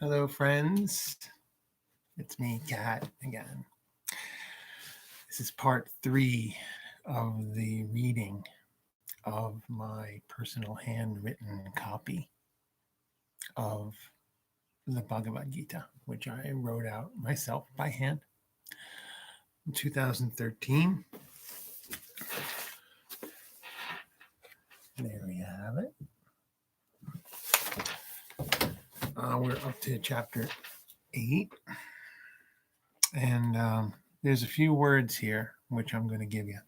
Hello, friends. It's me, Kat, again. This is part 3 of the reading of my personal handwritten copy of the Bhagavad Gita, which I wrote out myself by hand in 2013. There we have it. We're up to chapter 8. And there's a few words here which I'm going to give you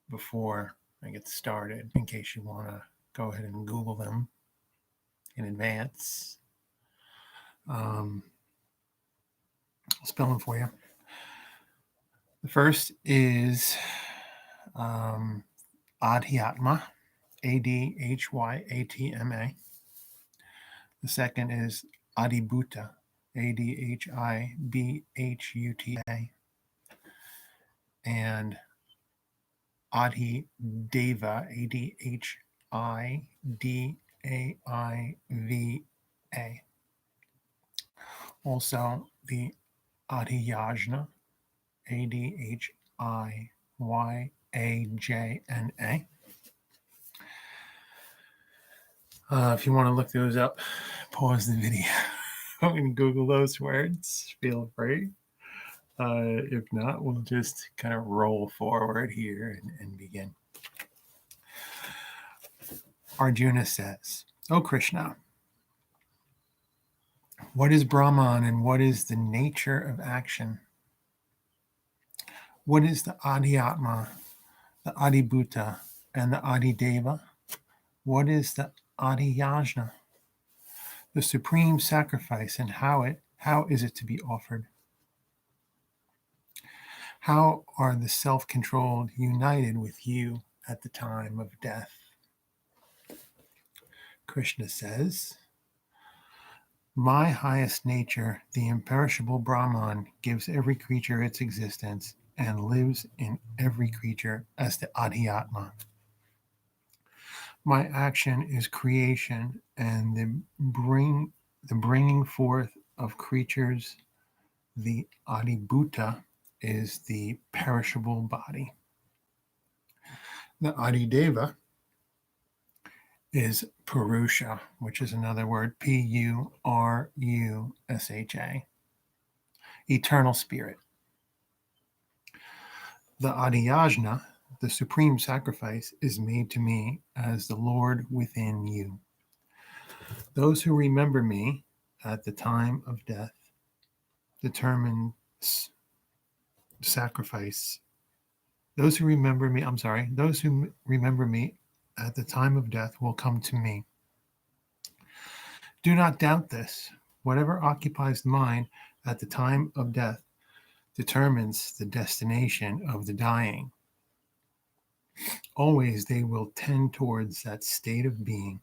before I get started, in case you want to go ahead and Google them in advance. I'll spell them for you. The first is Adhyatma, Adhyatma. The second is Adibhuta, Adhibhuta. And Adhideva, Adhidaiva. Also, the Adhyajna, Adhyajna. If you want to look those up, pause the video and Google those words. Feel free. If not, we'll just kind of roll forward here and begin. Arjuna says, "O Krishna, what is Brahman and what is the nature of action? What is the Adhyatma, the Adibhuta, and the Adideva? What is the Adhyajna, the supreme sacrifice, and how is it to be offered? How are the self-controlled united with you at the time of death?" Krishna says, "My highest nature, the imperishable Brahman, gives every creature its existence and lives in every creature as the Adhyatma. My action is creation and the bringing forth of creatures. The Adibhuta is the perishable body. The Adideva is Purusha, which is another word, Purusha, eternal spirit. The Adhyajna, the supreme sacrifice, is made to me as the Lord within you. Those who remember me at the time of death determines sacrifice. Those who remember me at the time of death will come to me. Do not doubt this. Whatever occupies the mind at the time of death determines the destination of the dying. Always they will tend towards that state of being.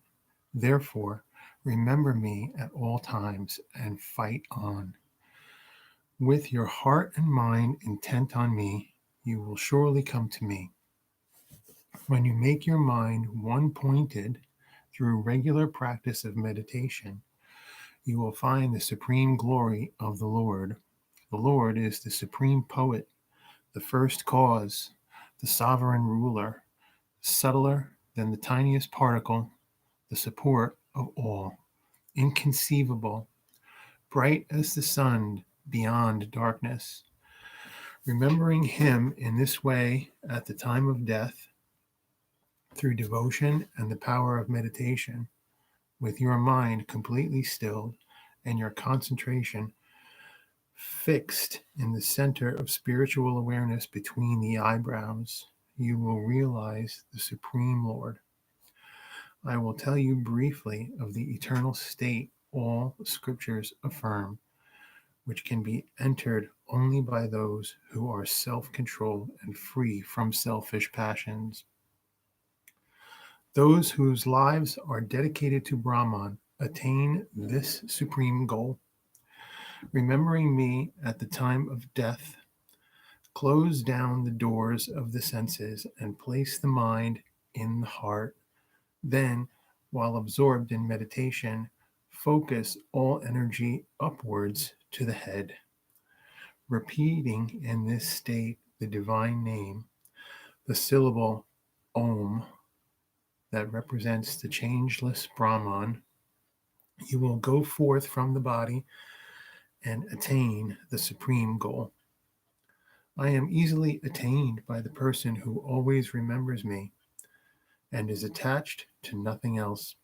Therefore, remember me at all times and fight on. With your heart and mind intent on me, you will surely come to me. When you make your mind one-pointed through regular practice of meditation, you will find the supreme glory of the Lord. The Lord is the supreme poet, the first cause, the sovereign ruler, subtler than the tiniest particle, the support of all, inconceivable, bright as the sun beyond darkness. Remembering him in this way at the time of death, through devotion and the power of meditation, with your mind completely stilled and your concentration fixed in the center of spiritual awareness between the eyebrows, you will realize the Supreme Lord. I will tell you briefly of the eternal state all scriptures affirm, which can be entered only by those who are self-controlled and free from selfish passions. Those whose lives are dedicated to Brahman attain this supreme goal. Remembering me at the time of death, close down the doors of the senses and place the mind in the heart. Then, while absorbed in meditation, Focus all energy upwards to the head, repeating in this state the divine name, the syllable Om that represents the changeless Brahman. You will go forth from the body and attain the supreme goal. I am easily attained by the person who always remembers me and is attached to nothing else.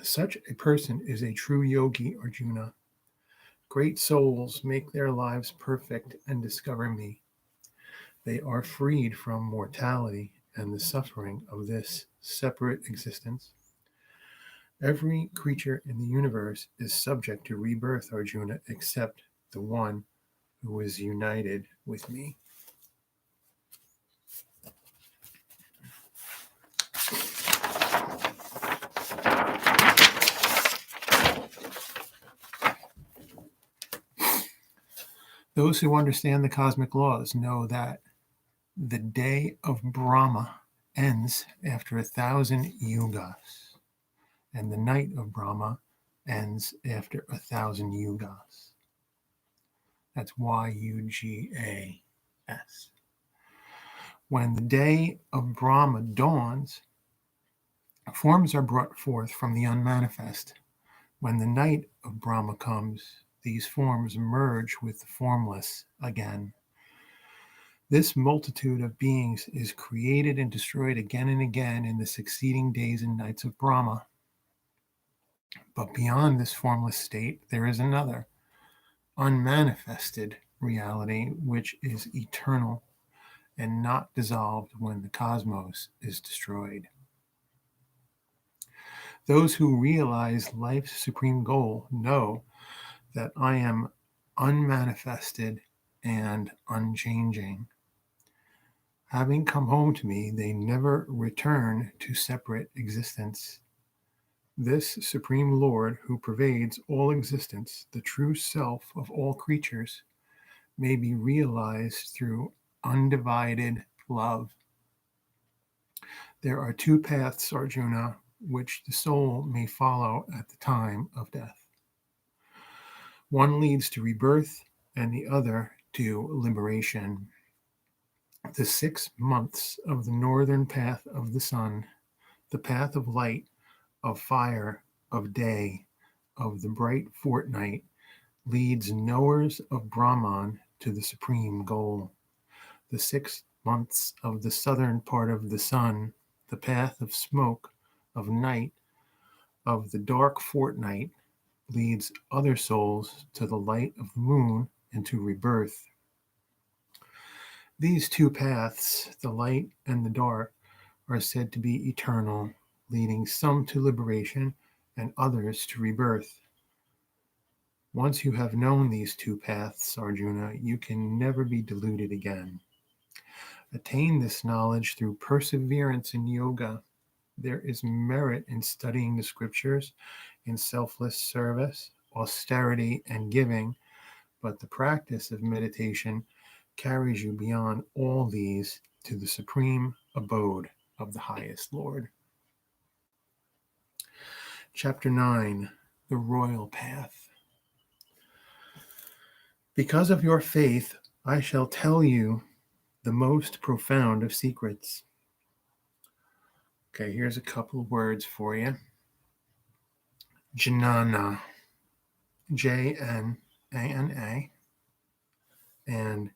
Such a person is a true yogi, Arjuna. Great souls make their lives perfect and discover me. They are freed from mortality and the suffering of this separate existence. Every creature in the universe is subject to rebirth, Arjuna, except the one who is united with me. Those who understand the cosmic laws know that the day of Brahma ends after 1,000 yugas, and the night of Brahma ends after 1,000 yugas. That's Yugas. When the day of Brahma dawns, forms are brought forth from the unmanifest. When the night of Brahma comes, these forms merge with the formless again. This multitude of beings is created and destroyed again and again in the succeeding days and nights of Brahma. But beyond this formless state, there is another, unmanifested reality, which is eternal and not dissolved when the cosmos is destroyed. Those who realize life's supreme goal know that I am unmanifested and unchanging. Having come home to me, they never return to separate existence. This Supreme Lord, who pervades all existence, the true self of all creatures, may be realized through undivided love. There are two paths, Arjuna, which the soul may follow at the time of death. One leads to rebirth and the other to liberation. The 6 months of the northern path of the sun, the path of light, of fire, of day, of the bright fortnight, leads knowers of Brahman to the supreme goal. The 6 months of the southern part of the sun, the path of smoke, of night, of the dark fortnight, leads other souls to the light of the moon and to rebirth. These two paths, the light and the dark, are said to be eternal, leading some to liberation and others to rebirth. Once you have known these two paths, Arjuna, you can never be deluded again. Attain this knowledge through perseverance in yoga. There is merit in studying the scriptures, in selfless service, austerity, and giving, but the practice of meditation carries you beyond all these to the supreme abode of the highest Lord. Chapter 9, The Royal Path. Because of your faith, I shall tell you the most profound of secrets. Okay, here's a couple of words for you. Jnana, Jnana, and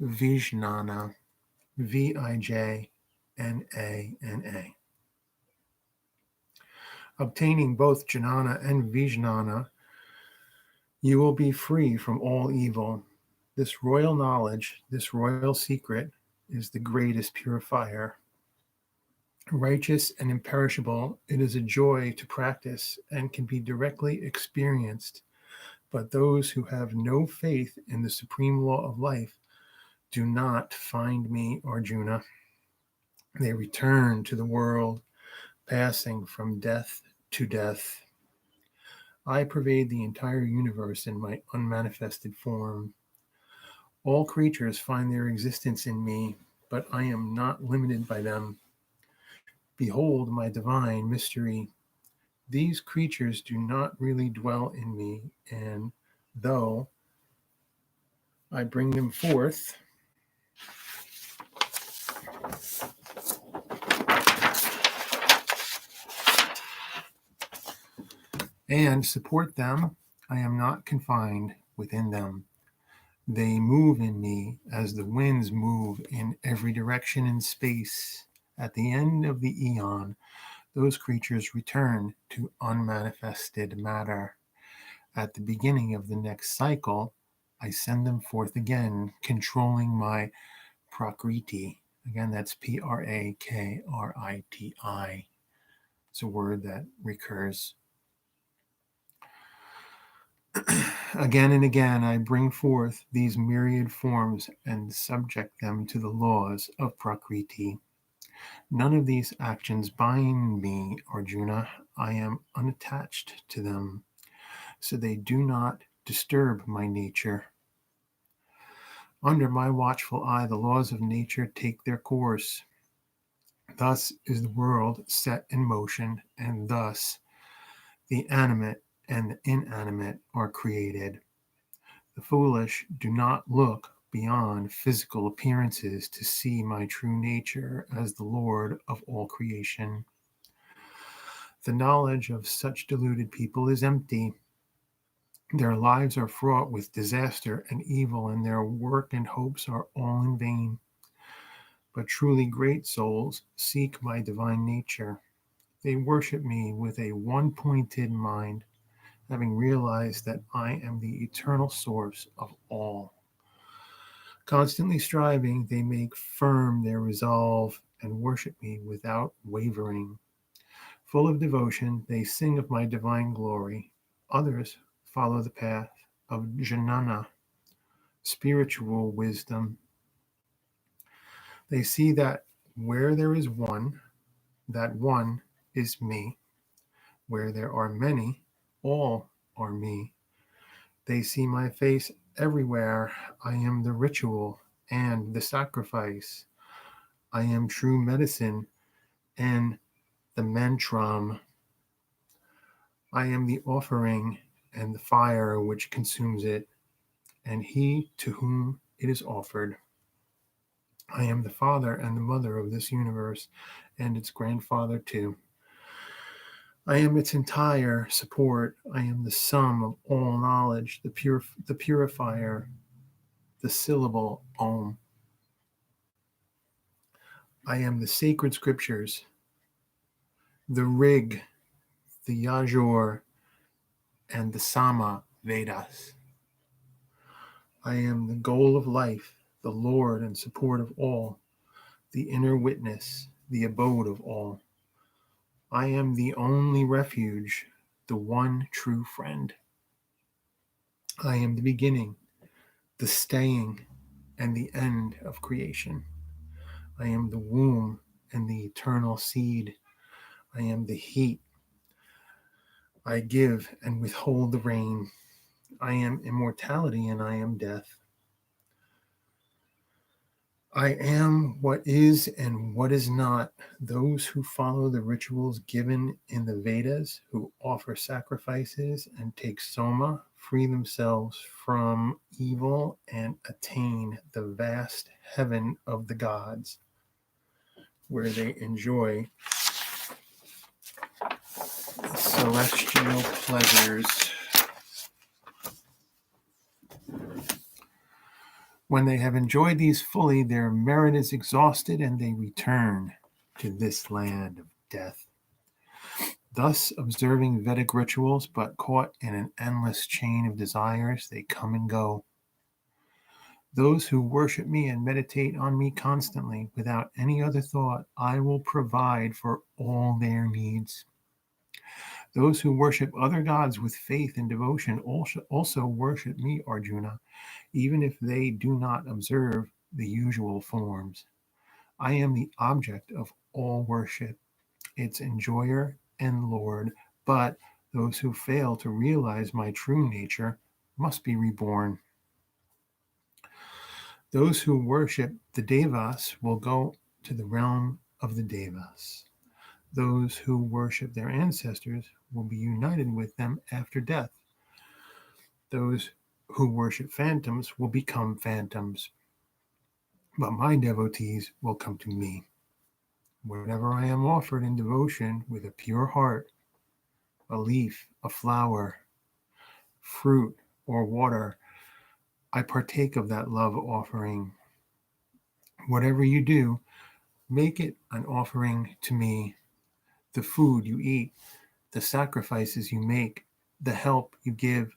Vijnana, Vijnana. Obtaining both Jnana and Vijnana, you will be free from all evil. This royal knowledge, this royal secret, is the greatest purifier. Righteous and imperishable, it is a joy to practice and can be directly experienced. But those who have no faith in the supreme law of life do not find me, Arjuna. They return to the world, passing from death to death. I pervade the entire universe in my unmanifested form. All creatures find their existence in me, but I am not limited by them. Behold my divine mystery. These creatures do not really dwell in me, and though I bring them forth, and support them, I am not confined within them. They move in me as the winds move in every direction in space. At the end of the eon, those creatures return to unmanifested matter. At the beginning of the next cycle, I send them forth again, controlling my prakriti. Again, that's Prakriti. It's a word that recurs. Again and again, I bring forth these myriad forms and subject them to the laws of Prakriti. None of these actions bind me, Arjuna. I am unattached to them, so they do not disturb my nature. Under my watchful eye, the laws of nature take their course. Thus is the world set in motion, and thus the animate and the inanimate are created. The foolish do not look beyond physical appearances to see my true nature as the Lord of all creation. The knowledge of such deluded people is empty. Their lives are fraught with disaster and evil, and their work and hopes are all in vain. But truly great souls seek my divine nature. They worship me with a one-pointed mind, having realized that I am the eternal source of all. Constantly striving, they make firm their resolve and worship me without wavering. Full of devotion, they sing of my divine glory. Others follow the path of jnana, spiritual wisdom. They see that where there is one, that one is me. Where there are many, all are me. They see my face everywhere. I am the ritual and the sacrifice. I am true medicine and the mantram. I am the offering and the fire which consumes it, and he to whom it is offered. I am the father and the mother of this universe, and its grandfather too. I am its entire support. I am the sum of all knowledge, the purifier, the syllable Om. I am the sacred scriptures, the Rig, the Yajur, and the Sama Vedas. I am the goal of life, the Lord and support of all, the inner witness, the abode of all. I am the only refuge, the one true friend. I am the beginning, the staying, and the end of creation. I am the womb and the eternal seed. I am the heat. I give and withhold the rain. I am immortality and I am death. I am what is and what is not. Those who follow the rituals given in the Vedas, who offer sacrifices and take soma, free themselves from evil and attain the vast heaven of the gods, where they enjoy celestial pleasures. When they have enjoyed these fully, their merit is exhausted and they return to this land of death. Thus, observing Vedic rituals, but caught in an endless chain of desires, they come and go. Those who worship me and meditate on me constantly, without any other thought, I will provide for all their needs. Those who worship other gods with faith and devotion also worship me, Arjuna, even if they do not observe the usual forms. I am the object of all worship, its enjoyer and Lord, but those who fail to realize my true nature must be reborn. Those who worship the Devas will go to the realm of the Devas. Those who worship their ancestors will be united with them after death. Those who worship phantoms will become phantoms, but my devotees will come to me. Whatever I am offered in devotion with a pure heart, a leaf, a flower, fruit, or water, I partake of that love offering. Whatever you do, make it an offering to me. The food you eat, the sacrifices you make, the help you give,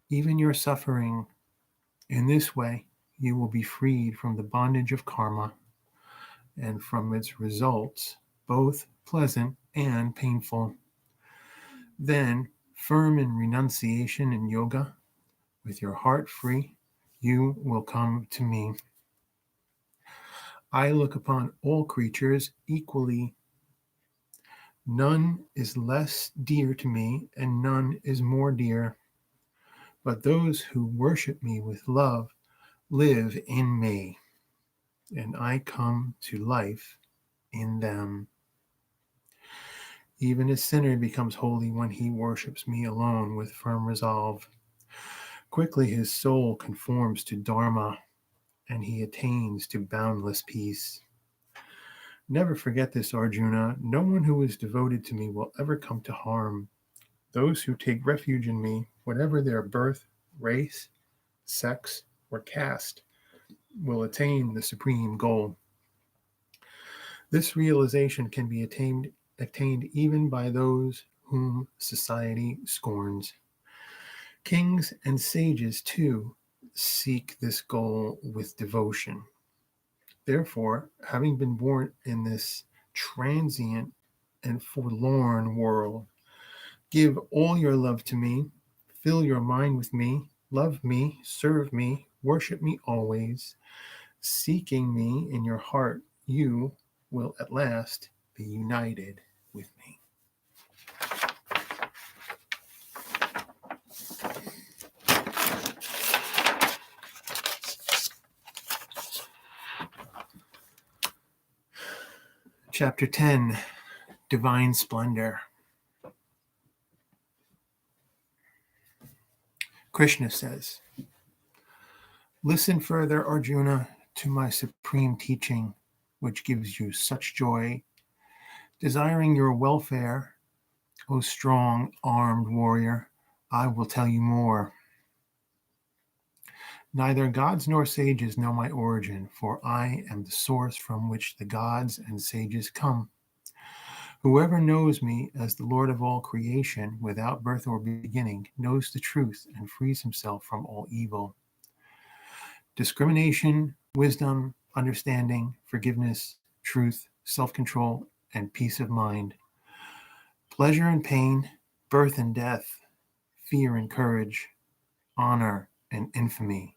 even your suffering. In this way, you will be freed from the bondage of karma and from its results, both pleasant and painful. Then, firm in renunciation and yoga, with your heart free, you will come to me. I look upon all creatures equally. None is less dear to me, and none is more dear. But those who worship me with love live in me, and I come to life in them. Even a sinner becomes holy when he worships me alone with firm resolve. Quickly his soul conforms to Dharma, and he attains to boundless peace. Never forget this, Arjuna. No one who is devoted to me will ever come to harm. Those who take refuge in me, whatever their birth, race, sex, or caste, will attain the supreme goal. This realization can be attained even by those whom society scorns. Kings and sages, too, seek this goal with devotion. Therefore, having been born in this transient and forlorn world, give all your love to me, fill your mind with me, love me, serve me, worship me always. Seeking me in your heart, you will at last be united with me. Chapter 10, Divine Splendor. Krishna says, listen further, Arjuna, to my supreme teaching, which gives you such joy. Desiring your welfare, O strong armed warrior, I will tell you more. Neither gods nor sages know my origin, for I am the source from which the gods and sages come. Whoever knows me as the Lord of all creation, without birth or beginning, knows the truth and frees himself from all evil. Discrimination, wisdom, understanding, forgiveness, truth, self-control, and peace of mind. Pleasure and pain, birth and death, fear and courage, honor and infamy,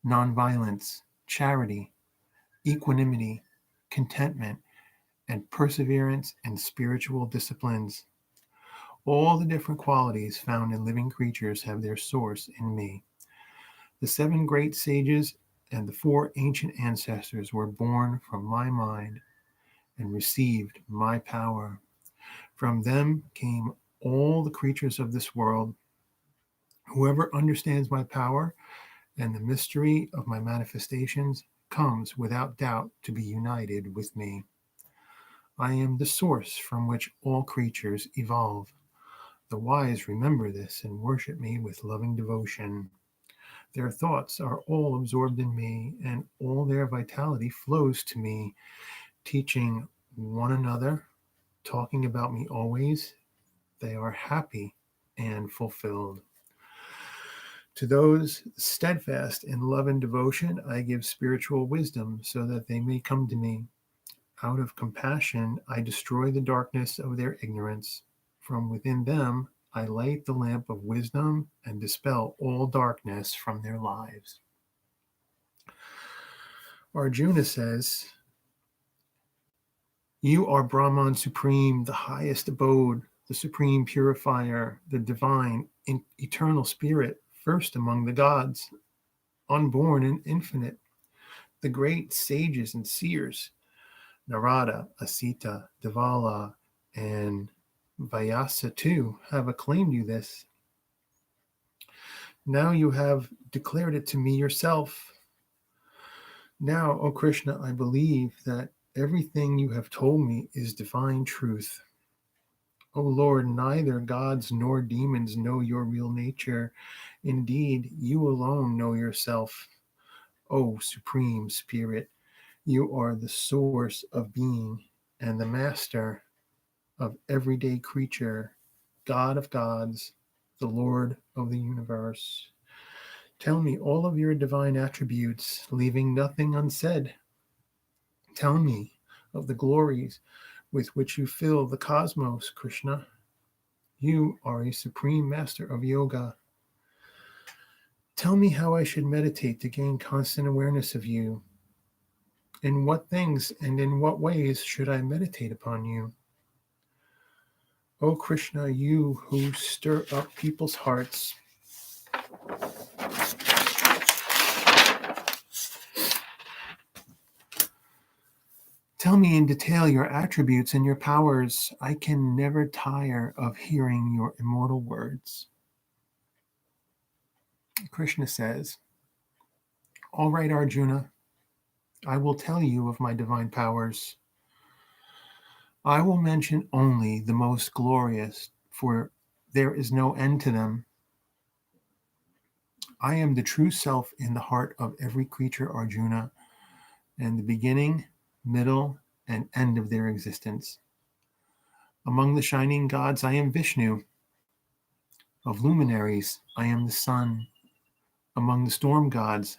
nonviolence, charity, equanimity, contentment, and perseverance and spiritual disciplines. All the different qualities found in living creatures have their source in me. The 7 great sages and the 4 ancient ancestors were born from my mind and received my power. From them came all the creatures of this world. Whoever understands my power and the mystery of my manifestations comes without doubt to be united with me. I am the source from which all creatures evolve. The wise remember this and worship me with loving devotion. Their thoughts are all absorbed in me, and all their vitality flows to me, teaching one another, talking about me always. They are happy and fulfilled. To those steadfast in love and devotion, I give spiritual wisdom so that they may come to me. Out of compassion, I destroy the darkness of their ignorance. From within them, I light the lamp of wisdom and dispel all darkness from their lives. Arjuna says, you are Brahman supreme, the highest abode, the supreme purifier, the divine, eternal spirit, first among the gods, unborn and infinite, the great sages and seers, Narada, Asita, Devala, and Vyasa too have acclaimed you this. Now you have declared it to me yourself. Now, O Krishna, I believe that everything you have told me is divine truth. O Lord, neither gods nor demons know your real nature. Indeed, you alone know yourself. O Supreme Spirit, you are the source of being and the master of everyday creature, God of gods, the Lord of the universe. Tell me all of your divine attributes, leaving nothing unsaid. Tell me of the glories with which you fill the cosmos, Krishna. You are a supreme master of yoga. Tell me how I should meditate to gain constant awareness of you. In what things and in what ways should I meditate upon you? O Krishna, you who stir up people's hearts, tell me in detail your attributes and your powers. I can never tire of hearing your immortal words. Krishna says, all right, Arjuna, I will tell you of my divine powers. I will mention only the most glorious, for there is no end to them. I am the true self in the heart of every creature, Arjuna, and the beginning, middle, and end of their existence. Among the shining gods, I am Vishnu. Of luminaries, I am the sun. Among the storm gods,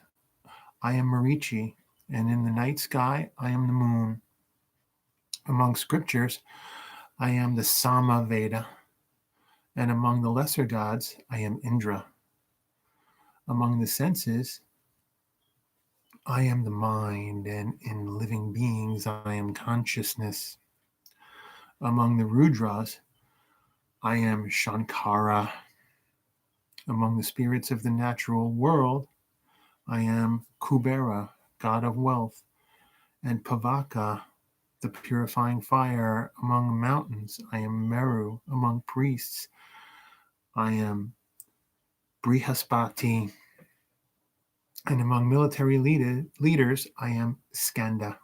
I am Marichi, and in the night sky, I am the moon. Among scriptures, I am the Sama Veda, and among the lesser gods, I am Indra. Among the senses, I am the mind, and in living beings, I am consciousness. Among the Rudras, I am Shankara. Among the spirits of the natural world, I am Kubera, god of wealth, and Pavaka, the purifying fire. Among mountains, I am Meru. Among priests, I am Brihaspati. And among military leaders, I am Skanda.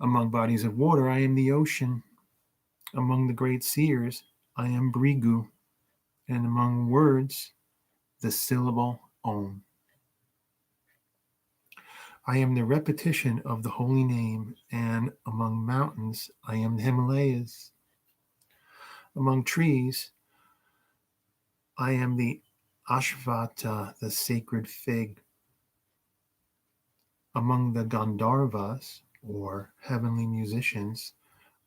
Among bodies of water, I am the ocean. Among the great seers, I am Brigu. And among words, the syllable Om. I am the repetition of the holy name, and among mountains, I am the Himalayas. Among trees, I am the Ashvata, the sacred fig. Among the Gandharvas, or heavenly musicians,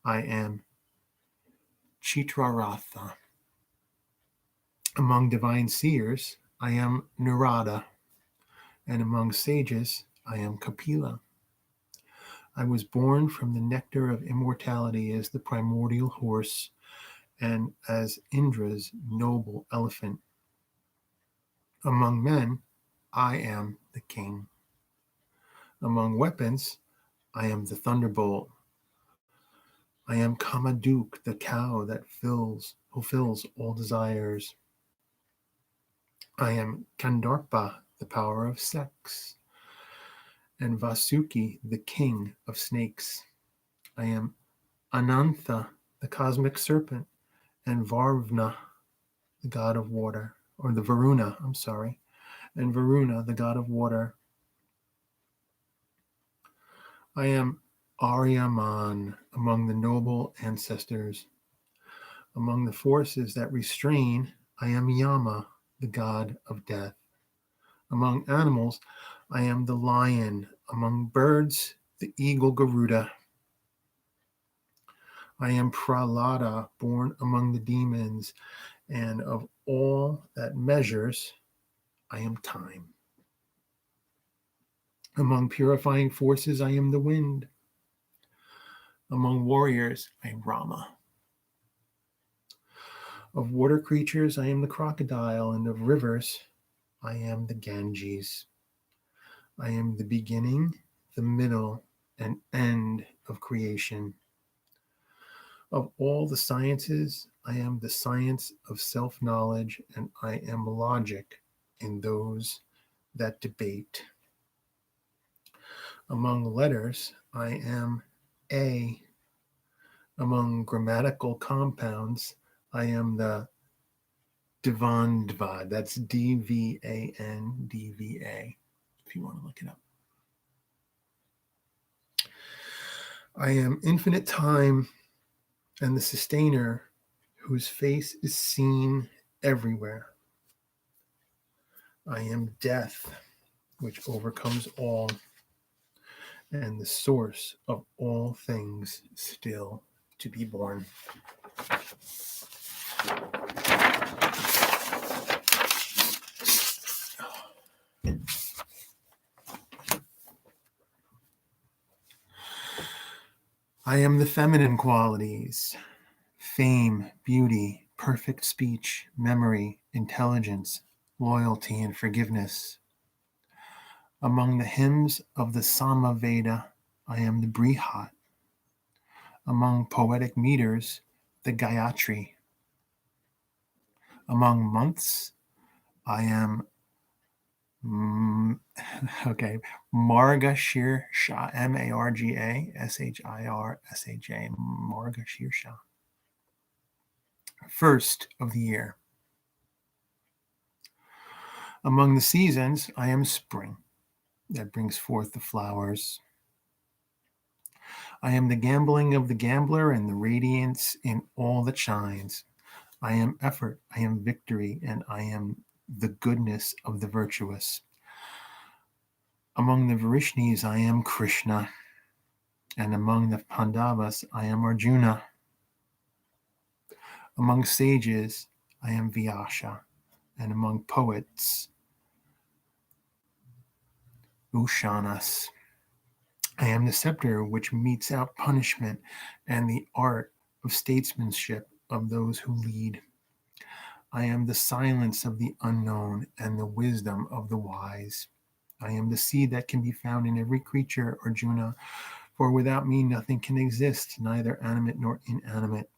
I am Chitraratha. Among divine seers, I am Narada, and among sages, I am Kapila. I was born from the nectar of immortality as the primordial horse and as Indra's noble elephant. Among men, I am the king. Among weapons, I am the thunderbolt. I am Kamaduk, the cow that fulfills all desires. I am Kandarpa, the power of sex, and Vasuki, the king of snakes. I am Anantha, the cosmic serpent, and Varuna, the god of water, or the Varuna, and Varuna, the god of water. I am Aryaman among the noble ancestors. Among the forces that restrain, I am Yama, the god of death. Among animals, I am the lion. Among birds, the eagle Garuda. I am Prahlada, born among the demons, and of all that measures, I am time. Among purifying forces, I am the wind. Among warriors, I am Rama. Of water creatures, I am the crocodile, and of rivers, I am the Ganges. I am the beginning, the middle, and end of creation. Of all the sciences, I am the science of self-knowledge, and I am logic in those that debate. Among letters, I am A. Among grammatical compounds, I am the Dvandva. That's Dvandva, if you want to look it up. I am infinite time and the sustainer whose face is seen everywhere. I am death, which overcomes all, and the source of all things still to be born. I am the feminine qualities: fame, beauty, perfect speech, memory, intelligence, loyalty, and forgiveness. Among the hymns of the Samaveda, I am the Brihat. Among poetic meters, the Gayatri. Among months, I am Margashirsha, Margashirsha, Margashirsha. First of the year. Among the seasons, I am spring, that brings forth the flowers. I am the gambling of the gambler and the radiance in all that shines. I am effort, I am victory, and I am the goodness of the virtuous. Among the Varishnis, I am Krishna, and among the Pandavas, I am Arjuna. Among sages, I am Vyasa, and among poets, Ushanas. I am the scepter which metes out punishment and the art of statesmanship of those who lead. I am the silence of the unknown and the wisdom of the wise. I am the seed that can be found in every creature, Arjuna, for without me nothing can exist, neither animate nor inanimate.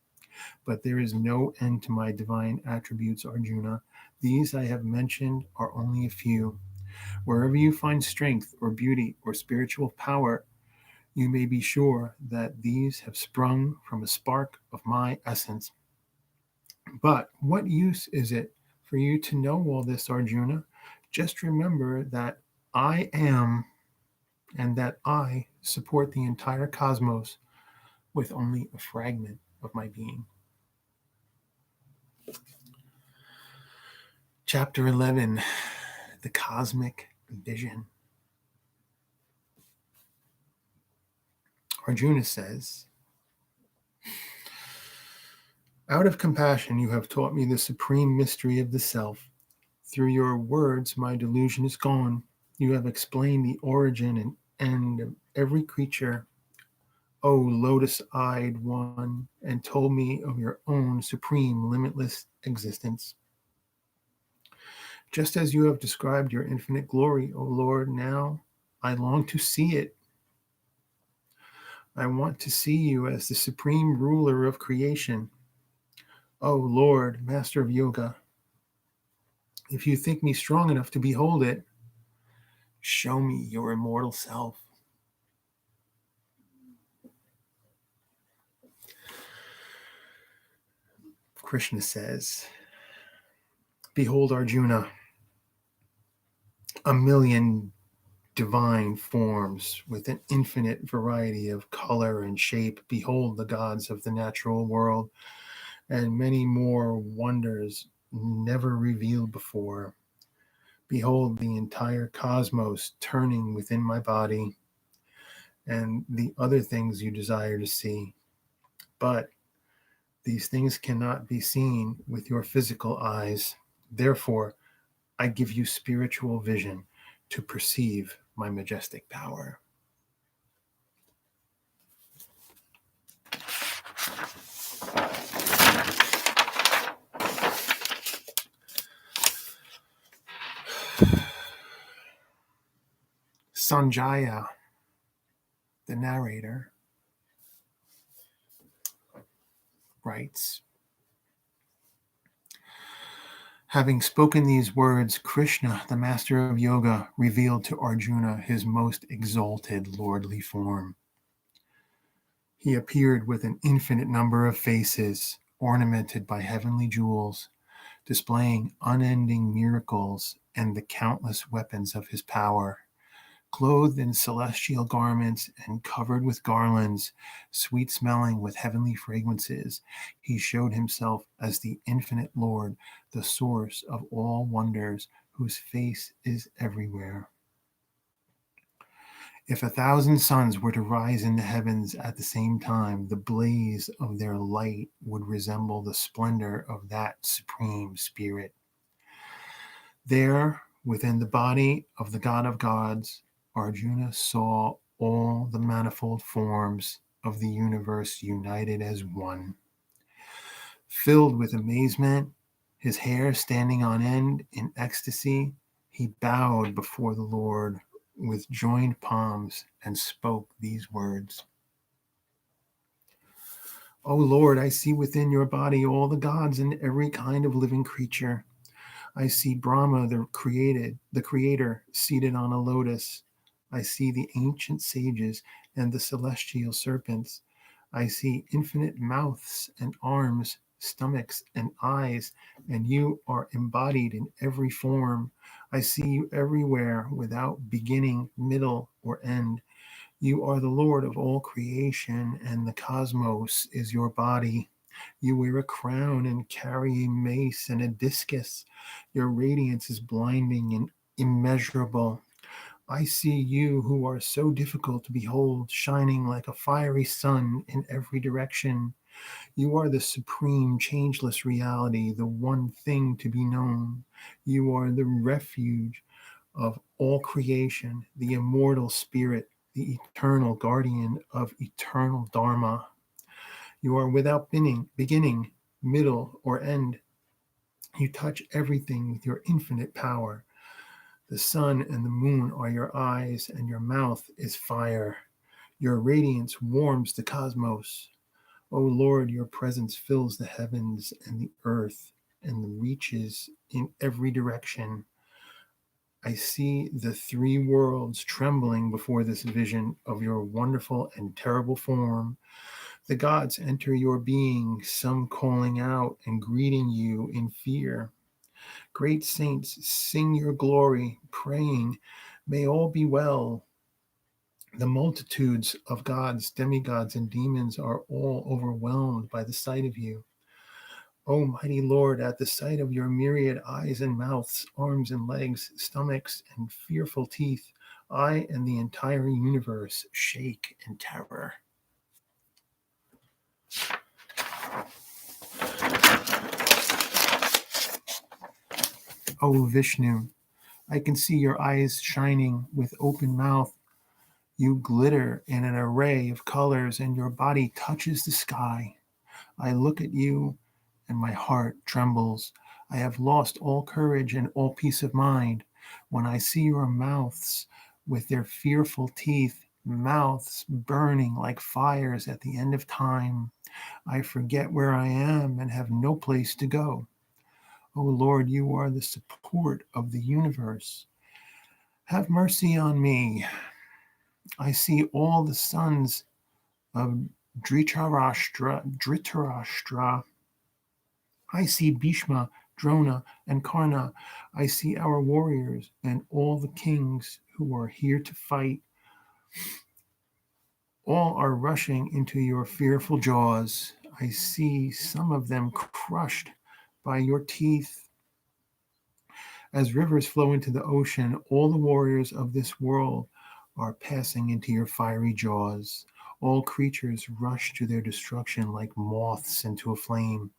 But there is no end to my divine attributes, Arjuna. These I have mentioned are only a few. Wherever you find strength or beauty or spiritual power, you may be sure that these have sprung from a spark of my essence. But what use is it for you to know all this, Arjuna? Just remember that I am, and that I support the entire cosmos with only a fragment of my being. Chapter 11, the Cosmic Vision. Arjuna says, out of compassion, you have taught me the supreme mystery of the self. Through your words, my delusion is gone. You have explained the origin and end of every creature, O lotus-eyed one, and told me of your own supreme, limitless existence. Just as you have described your infinite glory, O Lord, now I long to see it. I want to see you as the supreme ruler of creation. O Lord, master of yoga, if you think me strong enough to behold it, show me your immortal self. Krishna says, behold, Arjuna, a million divine forms with an infinite variety of color and shape. Behold the gods of the natural world and many more wonders never revealed before. Behold the entire cosmos turning within my body and the other things you desire to see. But these things cannot be seen with your physical eyes. Therefore, I give you spiritual vision to perceive my majestic power. Sanjaya The narrator writes, having spoken these words, Krishna, the master of yoga, revealed to Arjuna his most exalted lordly form. He appeared with an infinite number of faces, ornamented by heavenly jewels, displaying unending miracles and the countless weapons of his power. Clothed in celestial garments and covered with garlands, sweet smelling with heavenly fragrances, he showed himself as the infinite Lord, the source of all wonders, whose face is everywhere. If 1,000 suns were to rise in the heavens at the same time, the blaze of their light would resemble the splendor of that supreme spirit. There, within the body of the God of gods, Arjuna saw all the manifold forms of the universe united as one. Filled with amazement, his hair standing on end in ecstasy, he bowed before the Lord with joined palms and spoke these words. O Lord, I see within your body all the gods and every kind of living creature. I see Brahma, the creator, seated on a lotus. I see the ancient sages and the celestial serpents. I see infinite mouths and arms, stomachs and eyes, and you are embodied in every form. I see you everywhere without beginning, middle, or end. You are the Lord of all creation, and the cosmos is your body. You wear a crown and carry a mace and a discus. Your radiance is blinding and immeasurable. I see you who are so difficult to behold, shining like a fiery sun in every direction. You are the supreme, changeless reality, the one thing to be known. You are the refuge of all creation, the immortal spirit, the eternal guardian of eternal Dharma. You are without beginning, middle, or end. You touch everything with your infinite power. The sun and the moon are your eyes, and your mouth is fire. Your radiance warms the cosmos. O Lord, your presence fills the heavens and the earth and reaches in every direction. I see the three worlds trembling before this vision of your wonderful and terrible form. The gods enter your being, some calling out and greeting you in fear. Great saints sing your glory, praying, may all be well. The multitudes of gods, demigods, and demons are all overwhelmed by the sight of you. O mighty Lord, at the sight of your myriad eyes and mouths, arms and legs, stomachs and fearful teeth, I and the entire universe shake in terror. O Vishnu, I can see your eyes shining with open mouth. You glitter in an array of colors, and your body touches the sky. I look at you, and my heart trembles. I have lost all courage and all peace of mind when I see your mouths with their fearful teeth, mouths burning like fires at the end of time. I forget where I am and have no place to go. O Lord, you are the support of the universe. Have mercy on me. I see all the sons of Dhritarashtra. I see Bhishma, Drona, and Karna. I see our warriors and all the kings who are here to fight. All are rushing into your fearful jaws. I see some of them crushed by your teeth. As rivers flow into the ocean, all the warriors of this world are passing into your fiery jaws. All creatures rush to their destruction like moths into a flame.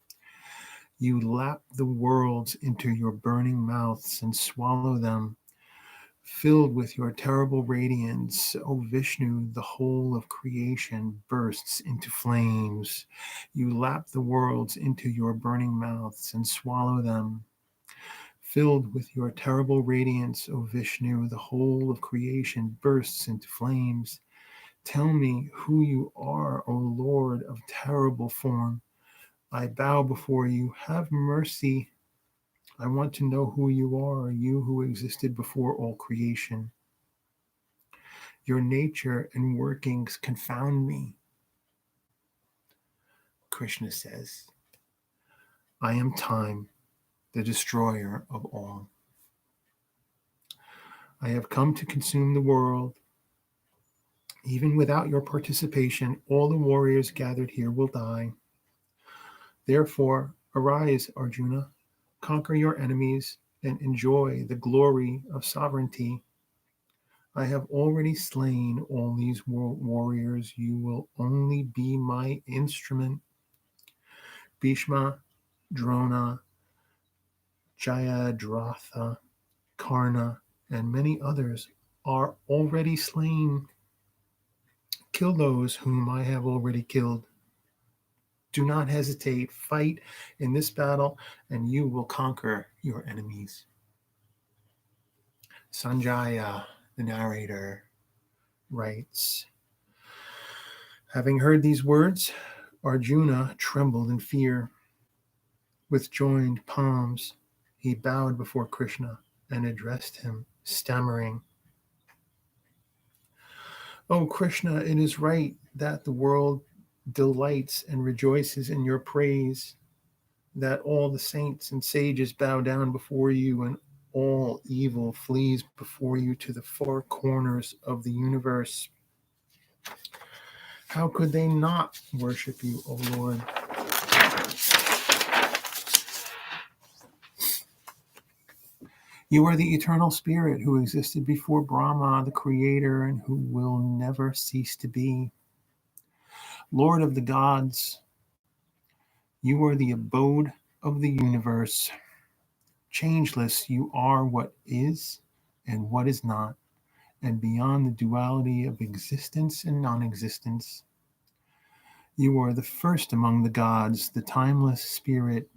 You lap the worlds into your burning mouths and swallow them. Filled with your terrible radiance, O Vishnu, the whole of creation bursts into flames. You lap the worlds into your burning mouths and swallow them. Filled with your terrible radiance, O Vishnu, the whole of creation bursts into flames. Tell me who you are, O Lord of terrible form. I bow before you. Have mercy. I want to know who you are, you who existed before all creation. Your nature and workings confound me. Krishna says, I am time, the destroyer of all. I have come to consume the world. Even without your participation, all the warriors gathered here will die. Therefore, arise, Arjuna, conquer your enemies, and enjoy the glory of sovereignty. I have already slain all these warriors. You will only be my instrument. Bhishma, Drona, Jayadratha, Karna, and many others are already slain. Kill those whom I have already killed. Do not hesitate. Fight in this battle, and you will conquer your enemies. Sanjaya, the narrator, writes, having heard these words, Arjuna trembled in fear. With joined palms, he bowed before Krishna and addressed him, stammering, O Krishna, it is right that the world delights and rejoices in your praise, that all the saints and sages bow down before you, and all evil flees before you to the four corners of the universe. How could they not worship you, O Lord? You are the eternal spirit who existed before Brahma, the creator, and who will never cease to be. Lord of the gods, you are the abode of the universe. Changeless, you are what is and what is not, and beyond the duality of existence and non-existence. You are the first among the gods, the timeless spirit,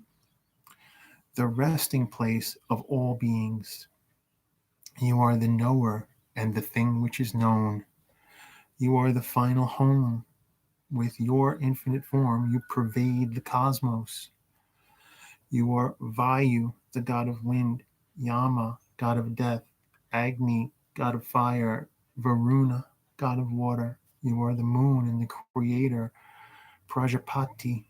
the resting place of all beings. You are the knower and the thing which is known. You are the final home. With your infinite form, you pervade the cosmos. You are Vayu, the god of wind, Yama, god of death, Agni, god of fire, Varuna, god of water. You are the moon and the creator, Prajapati,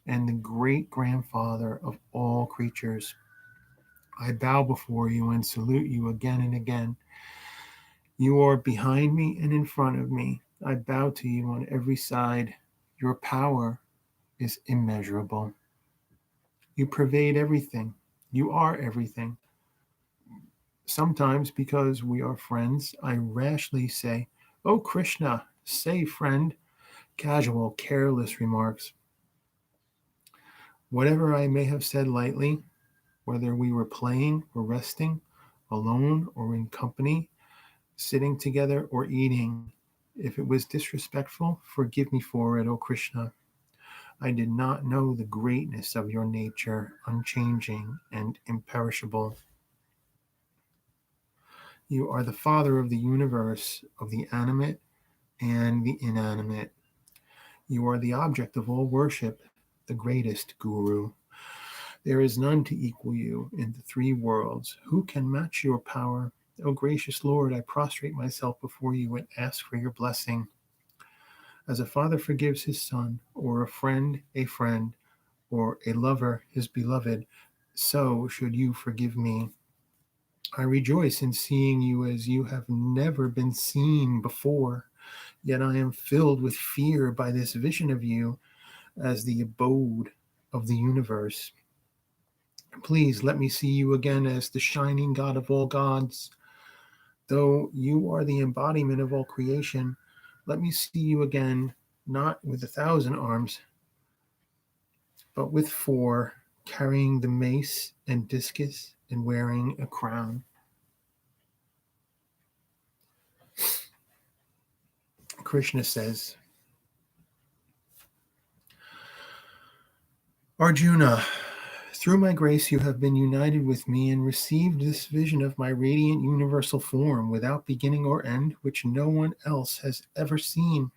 and the great grandfather of all creatures. I bow before you and salute you again and again. You are behind me and in front of me. I bow to you on every side. Your power is immeasurable. You pervade everything. You are everything. Sometimes, because we are friends, I rashly say, Oh Krishna, say friend, casual, careless remarks. Whatever I may have said lightly, whether we were playing or resting, alone or in company, sitting together or eating, if it was disrespectful, forgive me for it, O Krishna. I did not know the greatness of your nature, unchanging and imperishable. You are the Father of the universe, of the animate and the inanimate. You are the object of all worship, the greatest Guru. There is none to equal you in the three worlds. Who can match your power? O gracious Lord, I prostrate myself before you and ask for your blessing. As a father forgives his son, or a friend, or a lover his beloved, so should you forgive me. I rejoice in seeing you as you have never been seen before, yet I am filled with fear by this vision of you as the abode of the universe. Please let me see you again as the shining God of all gods. Though you are the embodiment of all creation, let me see you again, not with 1,000 arms, but with 4, carrying the mace and discus and wearing a crown. Krishna says, Arjuna, Through my grace, you have been united with me and received this vision of my radiant universal form without beginning or end, which no one else has ever seen.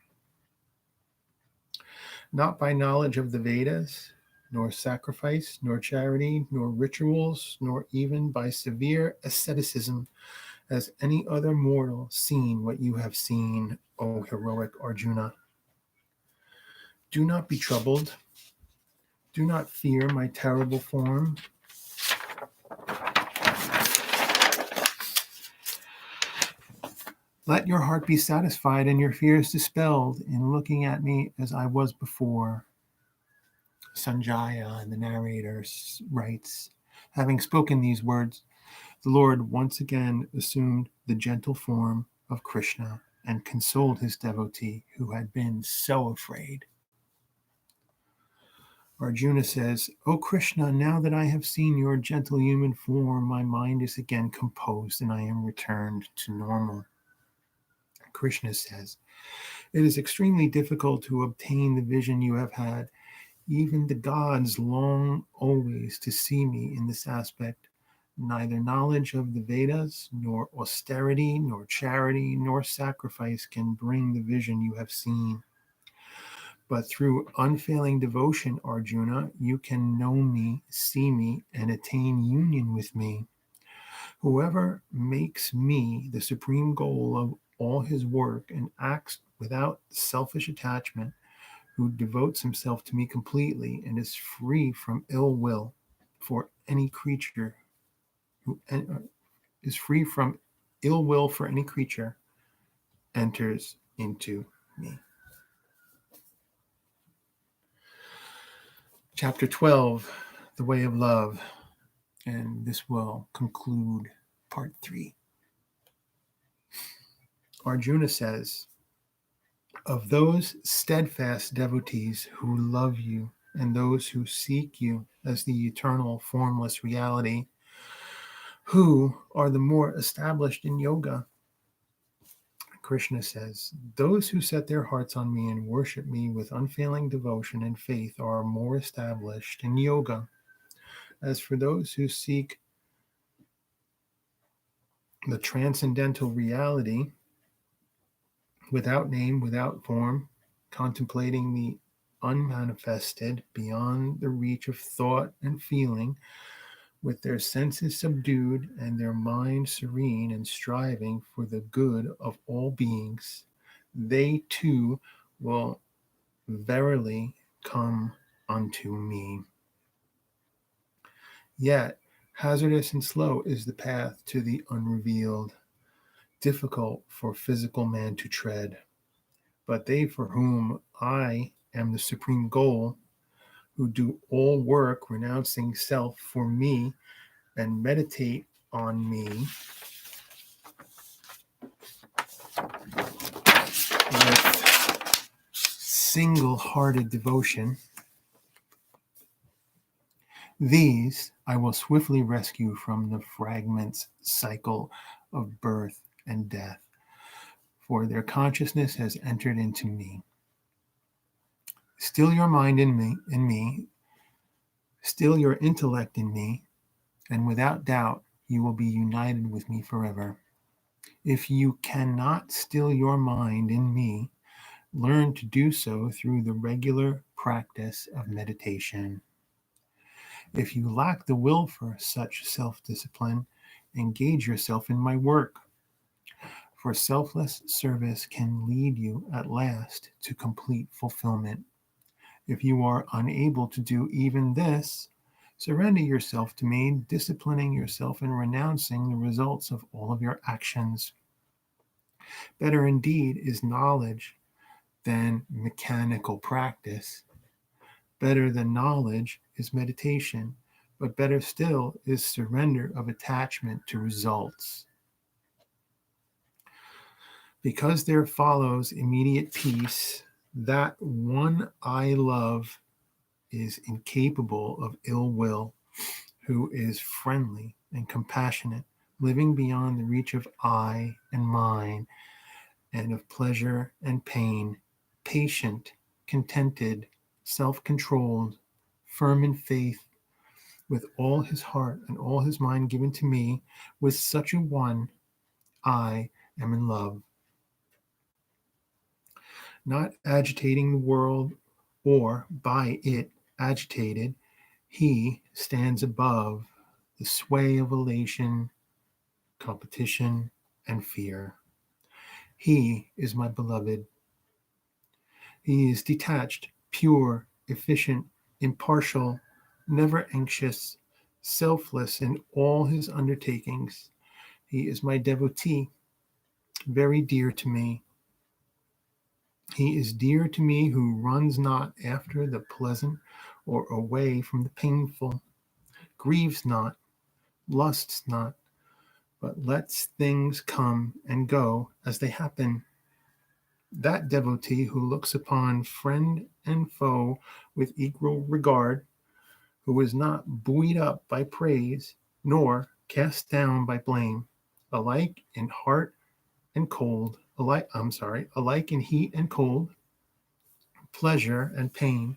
Not by knowledge of the Vedas, nor sacrifice, nor charity, nor rituals, nor even by severe asceticism has any other mortal seen what you have seen, O heroic Arjuna. Do not be troubled. Do not fear my terrible form. Let your heart be satisfied and your fears dispelled in looking at me as I was before. Sanjaya, the narrator, writes, having spoken these words, the Lord once again assumed the gentle form of Krishna and consoled his devotee who had been so afraid. Arjuna says, O Krishna, now that I have seen your gentle human form, my mind is again composed and I am returned to normal. Krishna says, it is extremely difficult to obtain the vision you have had. Even the gods long always to see me in this aspect. Neither knowledge of the Vedas, nor austerity, nor charity, nor sacrifice can bring the vision you have seen. But through unfailing devotion, Arjuna, you can know me, see me, and attain union with me. Whoever makes me the supreme goal of all his work and acts without selfish attachment, who devotes himself to me completely and is free from ill will for any creature, who is free from ill will for any creature, enters into me. Chapter 12, The Way of Love, and this will conclude part 3. Arjuna says, of those steadfast devotees who love you and those who seek you as the eternal formless reality, who are the more established in yoga? Krishna says, those who set their hearts on me and worship me with unfailing devotion and faith are more established in yoga. As for those who seek the transcendental reality without name, without form, contemplating the unmanifested beyond the reach of thought and feeling, with their senses subdued and their mind serene and striving for the good of all beings, they too will verily come unto me. Yet hazardous and slow is the path to the unrevealed, difficult for physical man to tread. But they for whom I am the supreme goal, who do all work renouncing self for me and meditate on me with single-hearted devotion, these I will swiftly rescue from the fragments cycle of birth and death, for their consciousness has entered into me. Still your mind in me, still your intellect in me, and without doubt you will be united with me forever. If you cannot still your mind in me, learn to do so through the regular practice of meditation. If you lack the will for such self-discipline, engage yourself in my work. For selfless service can lead you at last to complete fulfillment. If you are unable to do even this, surrender yourself to me, disciplining yourself and renouncing the results of all of your actions. Better indeed is knowledge than mechanical practice. Better than knowledge is meditation, but better still is surrender of attachment to results. Because there follows immediate peace, that one I love is incapable of ill will, who is friendly and compassionate, living beyond the reach of I and mine, and of pleasure and pain, patient, contented, self-controlled, firm in faith, with all his heart and all his mind given to me. With such a one, I am in love, not agitating the world or by it agitated. He stands above the sway of elation, competition, and fear. He is my beloved. He is detached, pure, efficient, impartial, never anxious, selfless in all his undertakings. He is my devotee, very dear to me. He is dear to me who runs not after the pleasant or away from the painful, grieves not, lusts not, but lets things come and go as they happen. That devotee who looks upon friend and foe with equal regard, who is not buoyed up by praise, nor cast down by blame, alike in heart and cold, alike in heat and cold, pleasure and pain,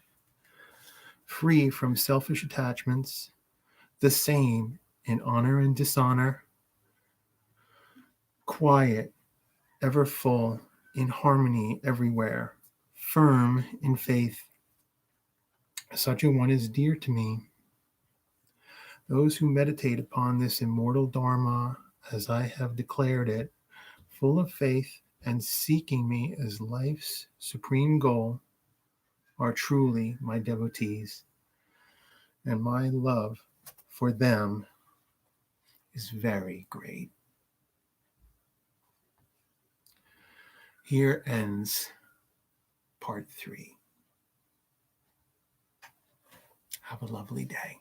free from selfish attachments, the same in honor and dishonor, quiet, ever full, in harmony everywhere, firm in faith. Such a one is dear to me. Those who meditate upon this immortal Dharma, as I have declared it, full of faith and seeking me as life's supreme goal, are truly my devotees, and my love for them is very great. Here ends part 3. Have a lovely day.